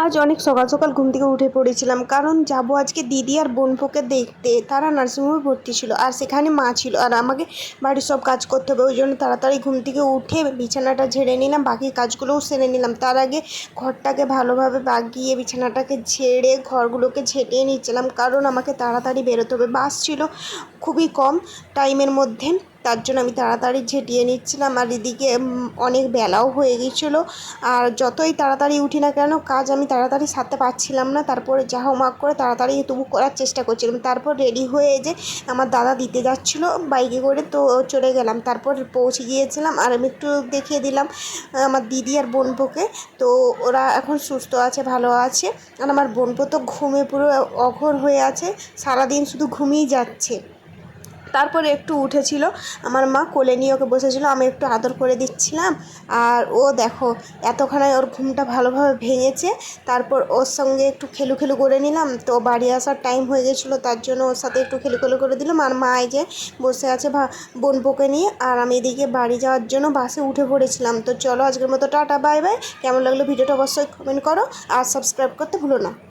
আজ অনেক সকাল সকাল ঘুম থেকে উঠে পড়েছিলাম, কারণ যাব আজকে দিদি আর বোনপোকে দেখতে। তারা নার্সিংহোমে ভর্তি ছিল আর সেখানে মা ছিল, আর আমাকে বাড়ির সব কাজ করতে হবে। ওই জন্য তাড়াতাড়ি ঘুম থেকে উঠে বিছানাটা ঝেড়ে নিলাম, বাকি কাজগুলোও সেরে নিলাম। তার আগে ঘরটাকে ভালোভাবে বাগিয়ে বিছানাটাকে ঝেড়ে ঘরগুলোকে ঝেঁটিয়ে নিচ্ছিলাম, কারণ আমাকে তাড়াতাড়ি বেরোতে হবে। বাস ছিল খুবই কম টাইমের মধ্যে, তার জন্য আমি তাড়াতাড়ি ঝেঁটিয়ে নিচ্ছিলাম। আর এদিকে অনেক বেলাও হয়ে গিয়েছিলো, আর যতই তাড়াতাড়ি উঠি না কেন কাজ আমি তাড়াতাড়ি সারতে পারছিলাম না। তারপরে যা হোমওয়ার্ক করে তাড়াতাড়ি তবু করার চেষ্টা করছিলাম। তারপর রেডি হয়ে যে আমার দাদা দিতে যাচ্ছিলো বাইকে করে, তো চলে গেলাম। তারপর পৌঁছে গিয়েছিলাম আর আমি একটু দেখিয়ে দিলাম আমার দিদি আর বোনপোকে। তো ওরা এখন সুস্থ আছে, ভালো আছে। আর আমার বোনপো তো ঘুমে পুরো অঘোর হয়ে আছে, সারাদিন শুধু ঘুমিয়েই যাচ্ছে। তারপরে একটু উঠেছিল, আমার মা কোলে নিয়ে ওকে বসেছিল, আমি একটু আদর করে দিচ্ছিলাম। আর ও দেখো এতক্ষণে ওর ঘুমটা ভালোভাবে ভেঙেছে। তারপর ওর সঙ্গে একটু খেলু করে নিলাম। তো বাড়ি আসার টাইম হয়ে গেছিলো, তার জন্য ওর সাথে একটু খেলু করে দিলাম। আর মা এই যে বসে আছে বোনপোকে নিয়ে, আর আমি এদিকে বাড়ি যাওয়ার জন্য বাসে উঠে পড়েছিলাম। তো চলো আজকের মতো টাটা, বাই বাই। কেমন লাগলো ভিডিওটা অবশ্যই কমেন্ট করো, আর সাবস্ক্রাইব করতে ভুলো না।